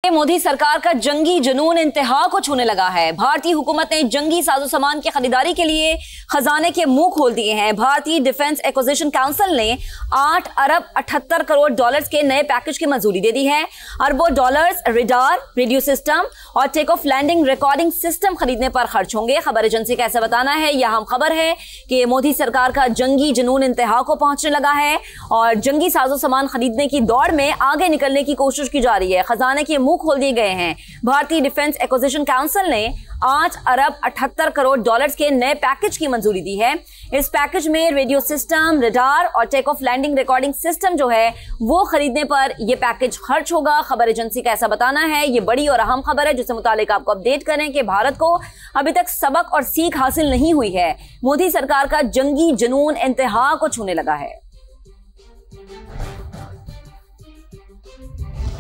मोदी सरकार का जंगी जुनून इंतहा को छूने लगा है। भारतीय हुकूमत ने जंगी साजो सामान की खरीदारी के लिए खजाने के मुंह खोल दिए हैं। भारतीय डिफेंस एक्विजिशन काउंसिल ने 8 अरब 78 करोड़ डॉलर्स के नए पैकेज की मंजूरी दे दी है। अरबों डॉलर्स रेडार, रेडियो सिस्टम और take off landing recording system खरीदने पर खर्च होंगे। खबर एजेंसी का ऐसा बताना है। यह अहम खबर है कि मोदी सरकार का जंगी जुनून इंतहा को पहुंचने लगा है और जंगी साजो सामान खरीदने की दौड़ में आगे निकलने की कोशिश की जा रही है। खजाने के मुंह खोल दिए गए हैं। भारतीय डिफेंस एक्विजिशन काउंसिल ने 8 अरब 78 करोड़ डॉलर्स के नए पैकेज की मंजूरी दी है। इस पैकेज में रेडियो सिस्टम, रडार और take off landing recording system जो है वो खरीदने पर यह पैकेज खर्च होगा। खबर एजेंसी का ऐसा बताना है। ये बड़ी और अहम खबर है जिससे मुतालिक आपको अपडेट करें कि भारत को अभी तक सबक और सीख हासिल नहीं हुई है। मोदी सरकार का जंगी जुनून इंतहा को छूने लगा है।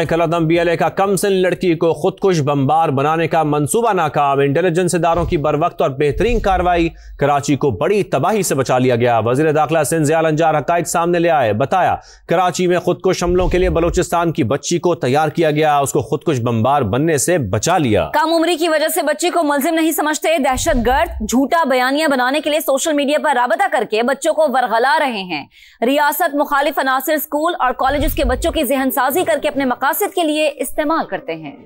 कलअदम बीएलए का कमसिन लड़की को खुदकुश बमबार बनाने का मंसूबा नाकाम। इंटेलिजेंस इदारों की बरवक्त और बेहतरीन कार्रवाई कराची को बड़ी तबाही से बचा लिया गया। वजीर दाखिला सिंध ज़ियाल अंजार हकाइक सामने ले आए। बताया कराची में खुदकुश हमलों के लिए बलूचिस्तान की बच्ची को तैयार किया गया, उसको खुदकुश बमबार बनने से बचा लिया। कम उम्री की वजह से बच्ची को मुलजिम नहीं समझते दहशतगर्द झूठा बयानिया बनाने के लिए सोशल मीडिया पर राबता करके बच्चों को वरगला रहे हैं। रियासत मुखालिफ अनासिर स्कूल और कॉलेज के बच्चों की जहन साजी करके अपने मकासद के लिए इस्तेमाल करते हैं।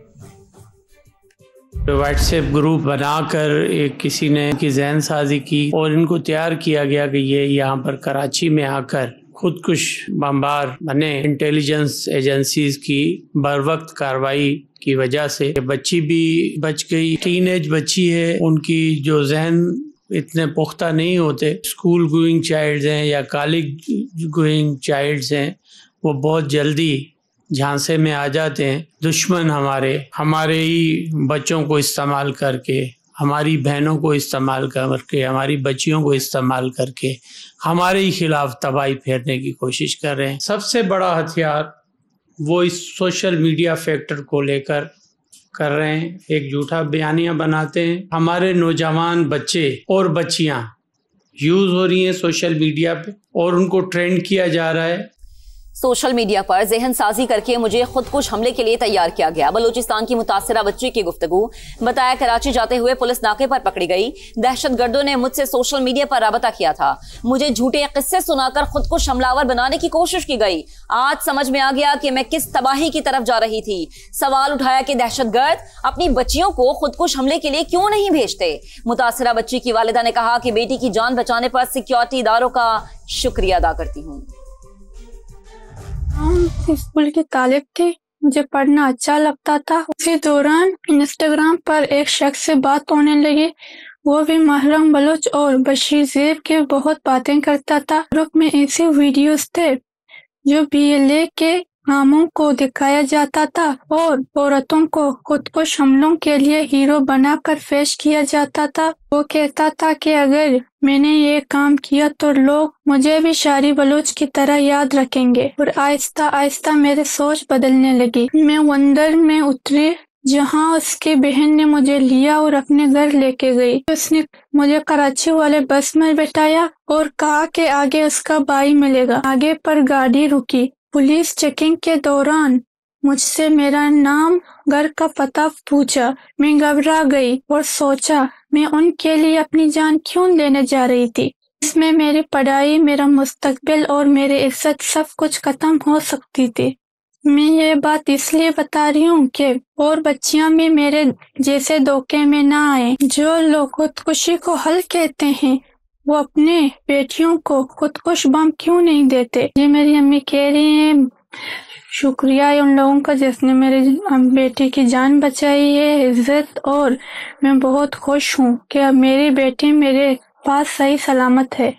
व्हाट्सएप ग्रुप बनाकर एक किसी ने की जहन साजी की और इनको तैयार किया गया कि ये यहाँ पर कराची में आकर खुदकुश बमबार बने। इंटेलिजेंस एजेंसीज की बरवक्त कार्रवाई की वजह से बच्ची भी बच गई। टीनेज बच्ची है, उनकी जो जहन इतने पुख्ता नहीं होते। स्कूल गोइंग चाइल्ड्स हैं या कॉलेज गोइंग चाइल्ड्स हैं, वो बहुत जल्दी झांसे में आ जाते हैं। दुश्मन हमारे ही बच्चों को इस्तेमाल करके, हमारी बहनों को इस्तेमाल करके, हमारी बच्चियों को इस्तेमाल करके हमारे ही खिलाफ तबाही फेरने की कोशिश कर रहे हैं। सबसे बड़ा हथियार वो इस सोशल मीडिया फैक्टर को लेकर कर रहे हैं। एक झूठा बयानिया बनाते हैं। हमारे नौजवान बच्चे और बच्चियां यूज हो रही हैं सोशल मीडिया पे और उनको ट्रेंड किया जा रहा है। सोशल मीडिया पर जहन साजी करके मुझे खुदकुश हमले के लिए तैयार किया गया। बलूचिस्तान की मुतासिरा बच्ची की गुफ्तगू। बताया कराची जाते हुए पुलिस नाके पर पकड़ी गई। दहशतगर्दों ने मुझसे सोशल मीडिया पर राबता किया था। मुझे झूठे किस्से सुनाकर खुदकुश हमलावर बनाने की कोशिश की गई। आज समझ में आ गया कि मैं किस तबाही की तरफ जा रही थी। सवाल उठाया कि दहशतगर्द अपनी बच्चियों को खुदकुश हमले के लिए क्यों नहीं भेजते। मुतासिरा बच्ची की वालिदा ने कहा कि बेटी की जान बचाने पर सिक्योरिटी इदारों का शुक्रिया अदा करती हूँ। स्कूल की तालिब थी, मुझे पढ़ना अच्छा लगता था। उसी दौरान इंस्टाग्राम पर एक शख्स से बात होने लगी। वो भी महरम बलोच और बशीर ज़ेब के बहुत बातें करता था। ग्रुप में ऐसे वीडियोस थे जो बीएलए के नामों को दिखाया जाता था और औरतों को खुदकुश हमलों के लिए हीरो बनाकर पेश किया जाता था। वो कहता था कि अगर मैंने ये काम किया तो लोग मुझे भी शारी बलूच की तरह याद रखेंगे। और आहिस्ता आहिस्ता मेरी सोच बदलने लगी। मैं वंडर में उतरी जहाँ उसकी बहन ने मुझे लिया और अपने घर लेके गई। उसने मुझे कराची वाले बस में बैठाया और कहा कि आगे उसका भाई मिलेगा। आगे पर गाड़ी रुकी। पुलिस चेकिंग के दौरान मुझसे मेरा नाम, घर का पता पूछा। मैं घबरा गई और सोचा मैं उनके लिए अपनी जान क्यों लेने जा रही थी। इसमें मेरी पढ़ाई, मेरा मुस्तकबिल और मेरी इज्जत सब कुछ खत्म हो सकती थी। मैं ये बात इसलिए बता रही हूँ कि और बच्चियां भी मेरे जैसे धोखे में ना आए। जो लोग खुदकुशी को हल कहते हैं वो अपने बेटियों को खुदकुश बम क्यों नहीं देते। ये मेरी अम्मी कह रही हैं। शुक्रिया है उन लोगों का जिसने मेरे बेटी की जान बचाई है, इज्जत। और मैं बहुत खुश हूँ कि अब मेरी बेटी मेरे पास सही सलामत है।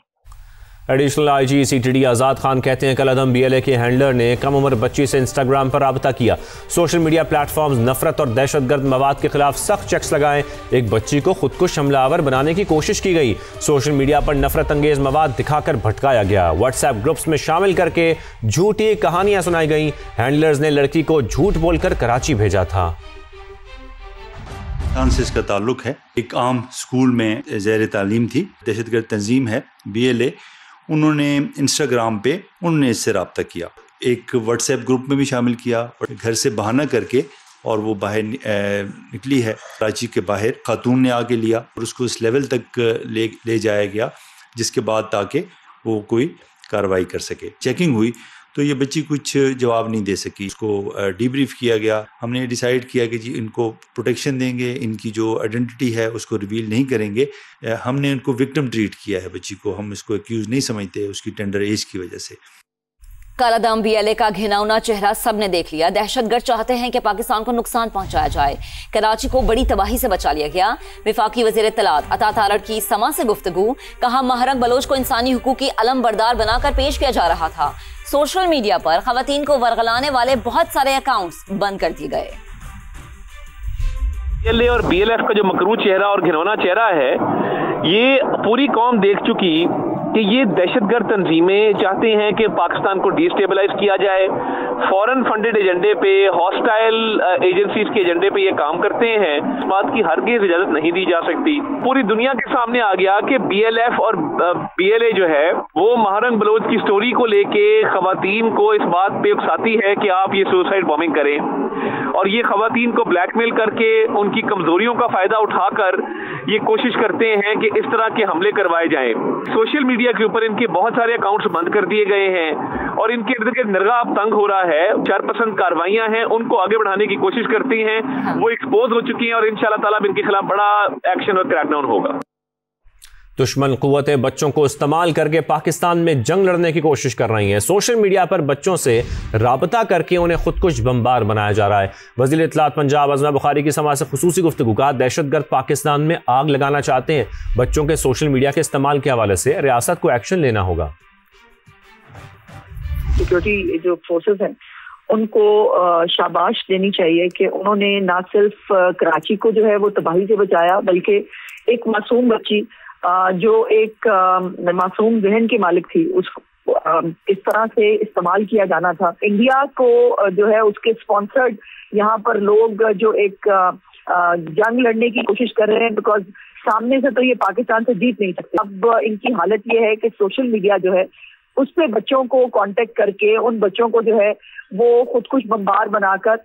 एडिशनल आईजी सीटीडी आज़ाद खान कहते हैं कलअदम बीएलए के हैंडलर ने कम उम्र बच्ची से इंस्टाग्राम पर राबता किया। सोशल मीडिया प्लेटफॉर्म्स नफरत और दहशतगर्द मवाद के खिलाफ सख्त चेक्स लगाएं। एक बच्ची को खुदकुश हमलावर बनाने की कोशिश की गई। सोशल मीडिया पर नफरत अंगेज मवाद दिखाकर भटकाया गया। व्हाट्सएप ग्रुप्स में शामिल करके झूठी कहानियां सुनाई गई। हैंडलर्स ने लड़की को झूठ बोलकर कराची भेजा था। से इसका ताल्लुक है। एक आम स्कूल में ज़ेर तालीम थी। दहशतगर्द तंजीम है बीएलए, उन्होंने इंस्टाग्राम पे उन्होंने इससे रब्ता किया। एक व्हाट्सएप ग्रुप में भी शामिल किया और घर से बहाना करके اور وہ باہر نکلی ہے کراچی کے باہر. خاتون نے آگے لیا اور اس کو اس لیول تک لے جایا گیا جس کے بعد تاکہ وہ کوئی کارروائی کر سکے. چیکنگ ہوئی تو یہ بچی کچھ جواب نہیں دے سکی. اس کو ڈی بریف کیا گیا. ہم نے ڈیسائیڈ کیا کہ جی ان کو پروٹیکشن دیں گے, ان کی جو آئیڈینٹی ہے اس کو ریویل نہیں کریں گے. ہم نے ان کو وکٹم ٹریٹ کیا ہے بچی کو, ہم اس کو ایکیوز نہیں سمجھتے اس کی ٹینڈر ایج کی وجہ سے. کالا دام BLA کا گھناؤنا چہرہ سب نے دیکھ لیا. دہشت گرد چاہتے ہیں کہ پاکستان کو نقصان پہنچایا جائے. کراچی کو بڑی تباہی سے بچا لیا گیا. وفاقی وزیر اطلاعات عطا تارڑ کی سما سے گفتگو. کہا مہرنگ بلوچ کو انسانی حقوق کی علم بردار بنا کر پیش کیا جا رہا تھا. سوشل میڈیا پر خواتین کو ورغلانے والے بہت سارے اکاؤنٹس بند کر دیے گئے. BLA اور BLF کا جو مکروہ چہرہ اور گھنونا چہرہ ہے یہ پوری قوم دیکھ چکی کہ یہ دہشت گرد تنظیمیں چاہتے ہیں کہ پاکستان کو ڈی اسٹیبلائز کیا جائے. فورن فنڈڈ ایجنڈے پہ, ہاسٹائل ایجنسیز کے ایجنڈے پہ یہ کام کرتے ہیں. اس بات کی ہرگز اجازت نہیں دی جا سکتی. پوری دنیا کے سامنے آ گیا کہ BLF اور BLA جو ہے وہ مہرنگ بلوچ کی سٹوری کو لے کے خواتین کو اس بات پہ اکساتی ہے کہ آپ یہ سوسائڈ بامنگ کریں, اور یہ خواتین کو بلیک میل کر کے ان کی کمزوریوں کا فائدہ اٹھا کر یہ کوشش کرتے ہیں کہ اس طرح کے حملے کروائے جائیں. سوشل میڈیا کے اوپر ان کے بہت سارے اکاؤنٹس بند کر دیے گئے ہیں اور ان کے ارد گرد نرغہ اب تنگ ہو رہا ہے. شرپسند کارروائیاں ہیں ان کو آگے بڑھانے کی کوشش کرتی ہیں, وہ ایکسپوز ہو چکی ہیں اور انشاءاللہ تعالیٰ ان کے خلاف بڑا ایکشن اور کریک ڈاؤن ہوگا. دشمن قوتیں بچوں کو استعمال کر کے پاکستان میں جنگ لڑنے کی کوشش کر رہی ہیں. سوشل میڈیا پر بچوں سے رابطہ کر کے انہیں خود کش بمبار بنایا جا رہا ہے. وزیر اطلاعات پنجاب عظمہ بخاری کی سماعت سے خصوصی گفتگو. کہا دہشت گرد پاکستان میں آگ لگانا چاہتے ہیں. بچوں کے سوشل میڈیا کے استعمال کے حوالے سے ریاست کو ایکشن لینا ہوگا. سیکورٹی جو فورسز ہیں ان کو شاباش دینی چاہیے کہ انہوں نے نہ صرف کراچی کو جو ہے وہ تباہی سے بچایا بلکہ ایک معصوم بچی جو ایک معصوم ذہن کی مالک تھی اس کو اس طرح سے استعمال کیا جانا تھا. انڈیا کو جو ہے اس کے اسپانسرڈ یہاں پر لوگ جو ایک جنگ لڑنے کی کوشش کر رہے ہیں بیکاز سامنے سے تو یہ پاکستان سے جیت نہیں سکتے. اب ان کی حالت یہ ہے کہ سوشل میڈیا جو ہے اس پہ بچوں کو کانٹیکٹ کر کے ان بچوں کو جو ہے وہ خود کش بمبار بنا کر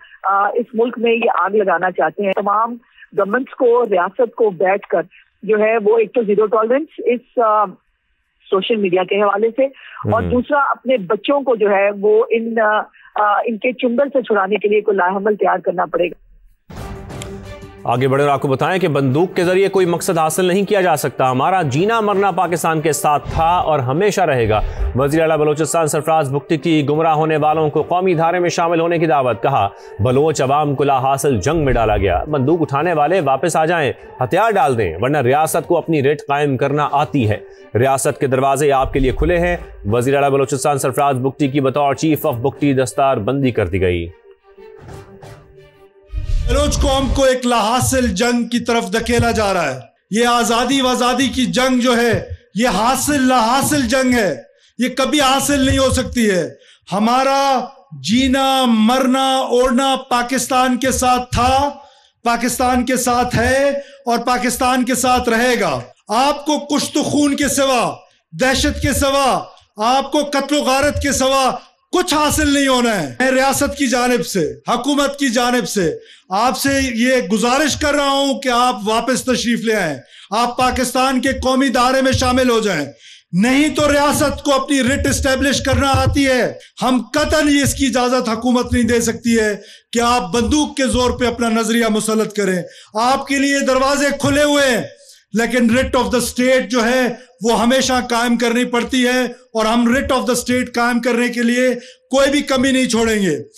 اس ملک میں یہ آگ لگانا چاہتے ہیں. تمام گورنمنٹس کو ریاست کو بیٹھ کر جو ہے وہ ایک تو زیرو ٹالرنس اس سوشل میڈیا کے حوالے سے اور دوسرا اپنے بچوں کو جو ہے وہ ان کے چنگل سے چھڑانے کے لیے کوئی لاحمل تیار کرنا پڑے گا. آگے بڑھے اور آپ کو بتائیں کہ بندوق کے ذریعے کوئی مقصد حاصل نہیں کیا جا سکتا. ہمارا جینا مرنا پاکستان کے ساتھ تھا اور ہمیشہ رہے گا. وزیر اعلیٰ بلوچستان سرفراز بگٹی کی گمراہ ہونے والوں کو قومی دھارے میں شامل ہونے کی دعوت. کہا بلوچ عوام کو لا حاصل جنگ میں ڈالا گیا. بندوق اٹھانے والے واپس آ جائیں, ہتھیار ڈال دیں ورنہ ریاست کو اپنی ریٹ قائم کرنا آتی ہے. ریاست کے دروازے آپ کے لیے کھلے ہیں. وزیر اعلیٰ بلوچستان سرفراز بگٹی کی بطور چیف آف بگٹی دستار بندی کر دی گئی. بلوچ قوم کو ایک لاحاصل جنگ کی طرف دھکیلا جا رہا ہے. یہ آزادی وازادی کی جنگ جو ہے یہ حاصل لاحاصل جنگ ہے, یہ کبھی حاصل نہیں ہو سکتی ہے. ہمارا جینا مرنا اوڑنا پاکستان کے ساتھ تھا, پاکستان کے ساتھ ہے اور پاکستان کے ساتھ رہے گا. آپ کو کشت و خون کے سوا, دہشت کے سوا, آپ کو قتل و غارت کے سوا کچھ حاصل نہیں ہونا ہے. میں ریاست کی جانب سے, حکومت کی جانب سے آپ سے یہ گزارش کر رہا ہوں کہ آپ واپس تشریف لے آئیں, آپ پاکستان کے قومی دھارے میں شامل ہو جائیں. نہیں تو ریاست کو اپنی ریٹ اسٹیبلش کرنا آتی ہے. ہم قطعاً اس کی اجازت حکومت نہیں دے سکتی ہے کہ آپ بندوق کے زور پہ اپنا نظریہ مسلط کریں. آپ کے لیے دروازے کھلے ہوئے ہیں لیکن ریٹ آف دا اسٹیٹ جو ہے وہ ہمیشہ قائم کرنی پڑتی ہے اور ہم ریٹ آف دا اسٹیٹ قائم کرنے کے لیے کوئی بھی کمی نہیں چھوڑیں گے.